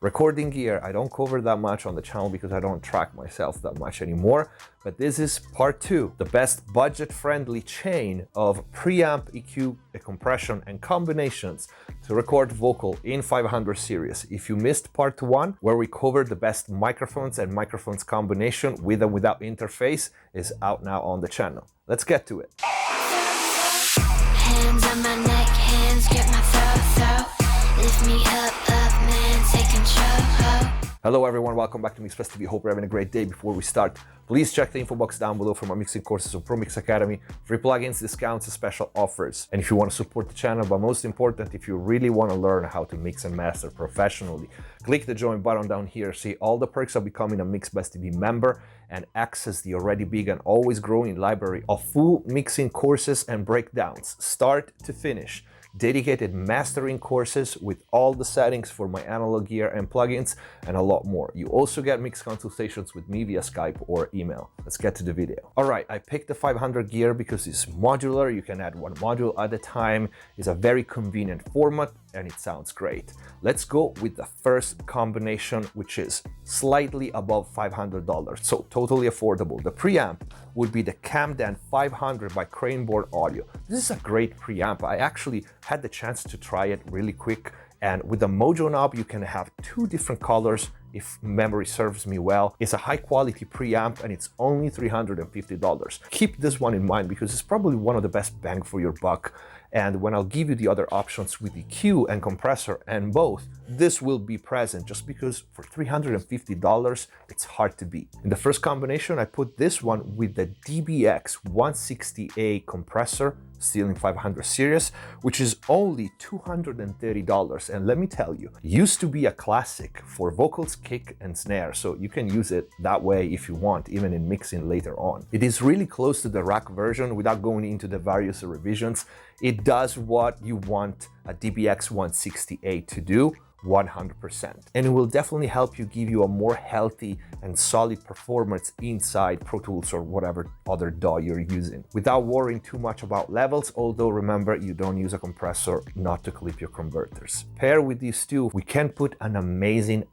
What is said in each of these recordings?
Recording gear, I don't cover that much on the channel because I don't track myself that much anymore, but this is part 2, the best budget-friendly chain of preamp, EQ, compression and combinations to record vocal in 500 series. If you missed part 1, where we covered the best microphones and microphones combination with and without interface, is out now on the channel. Let's get to it. Hands on my neck, hands grip my throat. Lift me up, man, take control. Hello everyone, welcome back to MixBest TV. Hope you're having a great day. Before we start, please check the info box down below for my mixing courses on Pro Mix Academy, free plugins, discounts, and special offers. And if you want to support the channel, but most important, if you really want to learn how to mix and master professionally, click the join button down here, see all the perks of becoming a MixBest TV member, and access the already big and always growing library of full mixing courses and breakdowns, start to finish. Dedicated mastering courses with all the settings for my analog gear and plugins, and a lot more. You also get mix consultations with me via Skype or email. Let's get to the video. All right, I picked the 500 gear because it's modular. You can add one module at a time. It's a very convenient format and it sounds great. Let's go with the first combination, which is slightly above $500, so totally affordable. The preamp would be the Camden 500 by Craneboard Audio. This is a great preamp. I actually had the chance to try it really quick, and with the Mojo knob you can have 2 different colors if memory serves me well. It's a high quality preamp and it's only $350. Keep this one in mind because it's probably one of the best bang for your buck. And when I'll give you the other options with EQ and compressor and both, this will be present just because for $350, it's hard to beat. In the first combination, I put this one with the DBX 160A compressor, still in 500 series, which is only $230. And let me tell you, used to be a classic for vocals, kick and snare, so you can use it that way if you want, even in mixing later on. It is really close to the rack version without going into the various revisions. It does what you want a DBX 160A to do, 100%. And it will definitely help you, give you a more healthy and solid performance inside Pro Tools or whatever other DAW you're using, without worrying too much about levels, although remember, you don't use a compressor not to clip your converters. Pair with these two, we can put an amazing,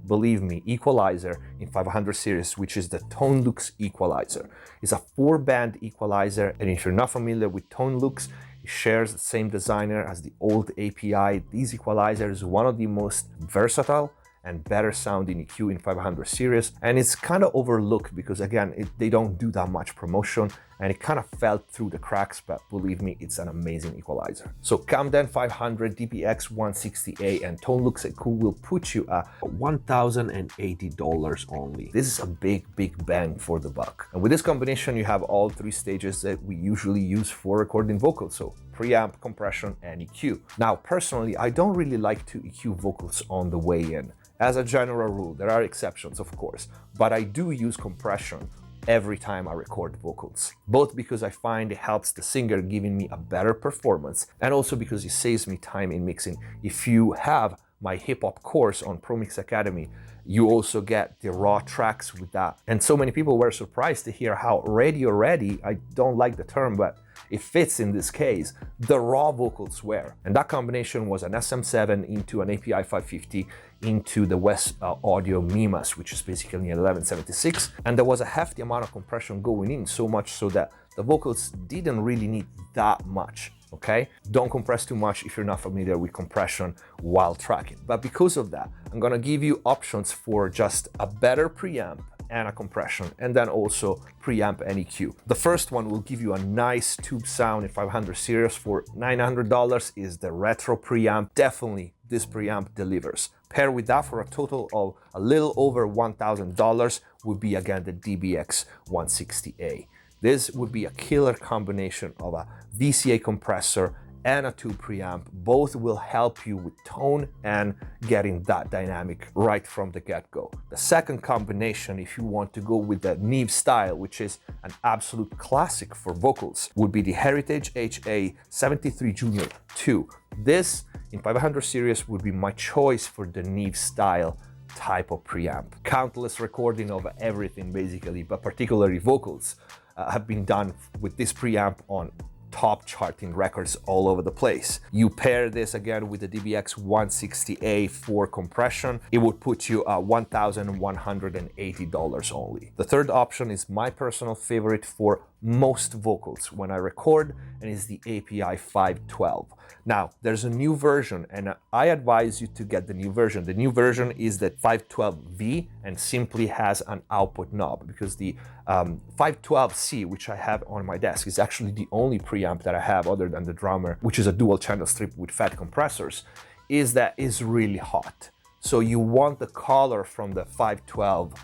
believe me, equalizer in 500 series, which is the ToneLux equalizer. It's a 4-band equalizer, and if you're not familiar with ToneLux, it shares the same designer as the old API. This equalizer is one of the most versatile and better sounding EQ in 500 series, and it's kind of overlooked because again, they don't do that much promotion and it kind of fell through the cracks, but believe me, it's an amazing equalizer. So Camden 500, DBX 160A and ToneLux EQ will put you at $1,080 only. This is a big bang for the buck. And with this combination, you have all 3 stages that we usually use for recording vocals, so preamp, compression and EQ. Now, personally, I don't really like to EQ vocals on the way in. As a general rule, there are exceptions, of course, but I do use compression every time I record vocals, both because I find it helps the singer giving me a better performance and also because it saves me time in mixing. If you have my hip-hop course on Pro Mix Academy, you also get the raw tracks with that. And so many people were surprised to hear how radio ready, I don't like the term, but it fits in this case, the raw vocals were. And that combination was an SM7 into an API 550 into the West Audio Mimas, which is basically an 1176. And there was a hefty amount of compression going in, so much so that the vocals didn't really need that much. Okay, don't compress too much if you're not familiar with compression while tracking. But because of that, I'm gonna give you options for just a better preamp and a compression, and then also preamp and EQ. The first one will give you a nice tube sound in 500 series for $900 is the retro preamp. Definitely this preamp delivers. Pair with that for a total of a little over $1,000 would be again the DBX 160A. This would be a killer combination of a VCA compressor and a tube preamp. Both will help you with tone and getting that dynamic right from the get-go. The second combination, if you want to go with the Neve style, which is an absolute classic for vocals, would be the Heritage HA73 Junior 2. This in 500 series would be my choice for the Neve style type of preamp. Countless recording of everything basically, but particularly vocals have been done with this preamp on top charting records all over the place. You pair this again with the DBX 160A for compression, it would put you at $1,180 only. The third option is my personal favorite for most vocals when I record, and is the API 512. Now, there's a new version, and I advise you to get the new version. The new version is the 512V and simply has an output knob, because the 512C, which I have on my desk, is actually the only preamp that I have other than the drummer, which is a dual channel strip with fat compressors, is really hot. So you want the color from the 512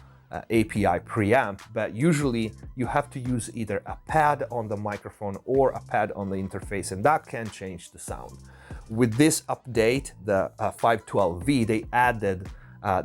API preamp, but usually you have to use either a pad on the microphone or a pad on the interface, and that can change the sound. With this update, the 512V, they added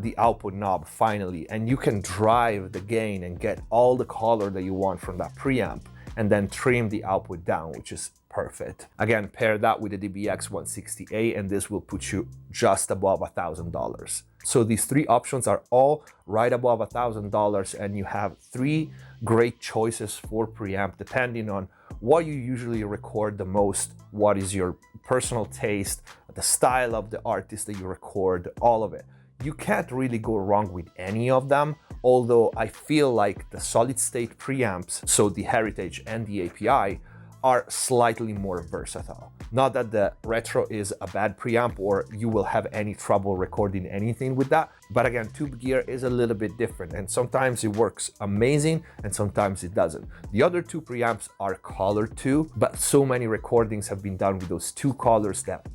the output knob finally, and you can drive the gain and get all the color that you want from that preamp, and then trim the output down, which is perfect. Again, pair that with the DBX 160A, and this will put you just above $1,000. So these three options are all right above $1,000, and you have three great choices for preamp depending on what you usually record the most, what is your personal taste, the style of the artist that you record, all of it. You can't really go wrong with any of them, although I feel like the solid state preamps, so the Heritage and the API, are slightly more versatile. Not that the Retro is a bad preamp or you will have any trouble recording anything with that, but again, tube gear is a little bit different, and sometimes it works amazing and sometimes it doesn't. The other two preamps are colored too, but so many recordings have been done with those two colors that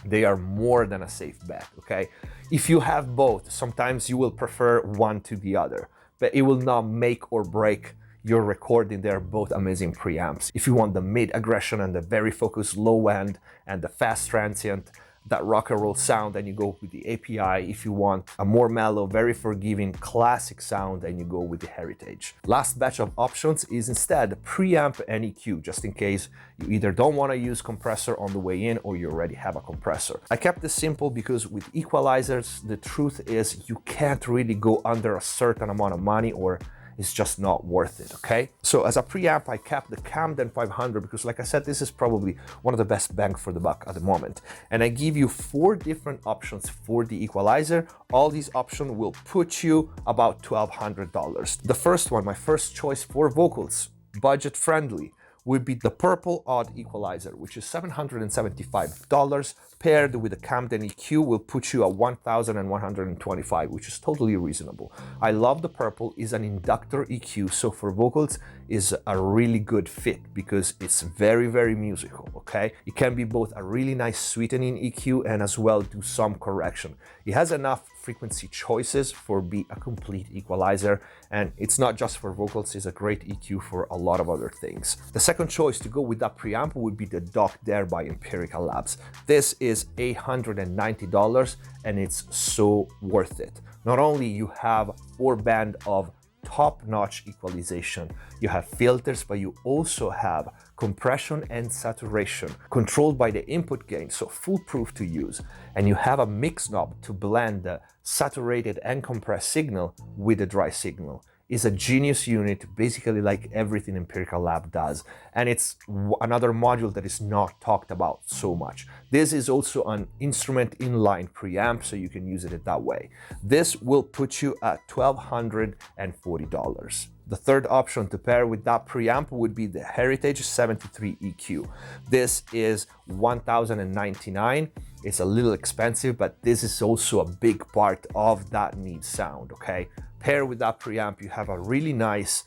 they are more than a safe bet, okay? If you have both, sometimes you will prefer one to the other, but it will not make or break your recording. They're both amazing preamps. If you want the mid aggression and the very focused low end and the fast transient, that rock and roll sound, then you go with the API. If you want a more mellow, very forgiving classic sound, then you go with the Heritage. Last batch of options is instead Preamp and EQ, just in case you either don't want to use compressor on the way in or you already have a compressor. I kept this simple because with equalizers, the truth is you can't really go under a certain amount of money or it's just not worth it, okay? So as a preamp, I kept the Camden 500 because, like I said, this is probably one of the best bang for the buck at the moment. And I give you 4 different options for the equalizer. All these options will put you about $1,200. The first one, my first choice for vocals, budget friendly, would be the purple odd equalizer, which is $775, paired with the Camden EQ will put you at $1,125, which is totally reasonable. I love the purple, is an inductor EQ, so for vocals is a really good fit because it's very, very musical, okay? It can be both a really nice sweetening EQ and as well do some correction. It has enough frequency choices for be a complete equalizer, and it's not just for vocals, it's a great EQ for a lot of other things. The second choice to go with that preamp would be the Doc Dare by Empirical Labs. This is $890 and it's so worth it. Not only you have 4 band of top-notch equalization, you have filters, but you also have compression and saturation controlled by the input gain, so foolproof to use, and you have a mix knob to blend the saturated and compressed signal with the dry signal. Is a genius unit, basically like everything Empirical Lab does, and it's another module that is not talked about so much. This is also an instrument inline preamp, so you can use it that way. This will put you at $1,240. The third option to pair with that preamp would be the Heritage 73 EQ. This is $1,099. It's a little expensive, but this is also a big part of that neat sound, okay? Pair with that preamp, you have a really nice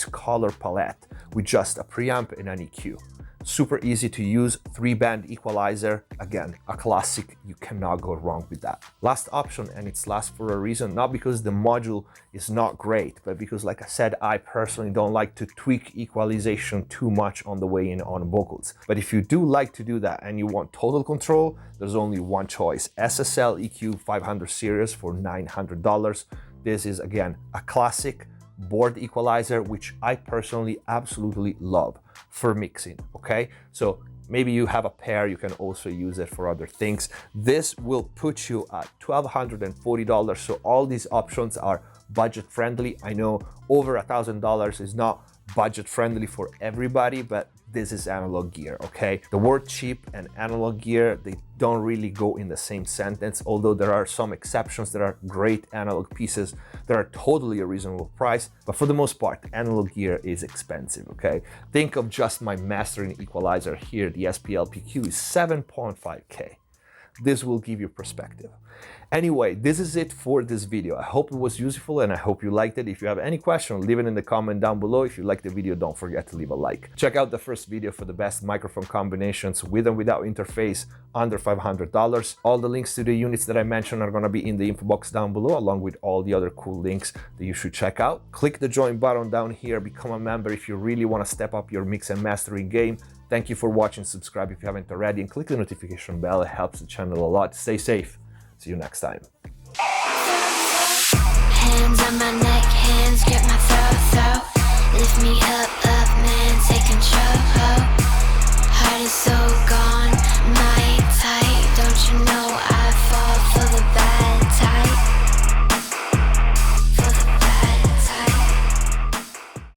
color palette with just a preamp and an EQ. Super easy to use, 3-band equalizer. Again, a classic, you cannot go wrong with that. Last option, and it's last for a reason, not because the module is not great, but because, like I said, I personally don't like to tweak equalization too much on the way in on vocals. But if you do like to do that and you want total control, there's only one choice, SSL EQ 500 series for $900. This is, again, a classic board equalizer, which I personally absolutely love for mixing, okay? So maybe you have a pair, you can also use it for other things. This will put you at $1,240, so all these options are budget friendly. I know over $1,000 is not budget friendly for everybody, but this is analog gear, okay? The word cheap and analog gear, they don't really go in the same sentence, although there are some exceptions. There are great analog pieces that are totally a reasonable price, but for the most part, analog gear is expensive, okay? Think of just my mastering equalizer here, the SPL-PQ is 7.5K. This will give you perspective. Anyway, this is it for this video. I hope it was useful and I hope you liked it. If you have any question, leave it in the comment down below. If you liked the video, don't forget to leave a like. Check out the first video for the best microphone combinations with and without interface under $500. All the links to the units that I mentioned are going to be in the info box down below, along with all the other cool links that you should check out. Click the join button down here, become a member if you really want to step up your mix and mastering game. Thank you for watching, subscribe if you haven't already, and click the notification bell. It helps the channel a lot. Stay safe. See you next time. Hands on my neck, hands grip my throat. Lift me up, man, take control. Heart is so gone, my tight, don't you know?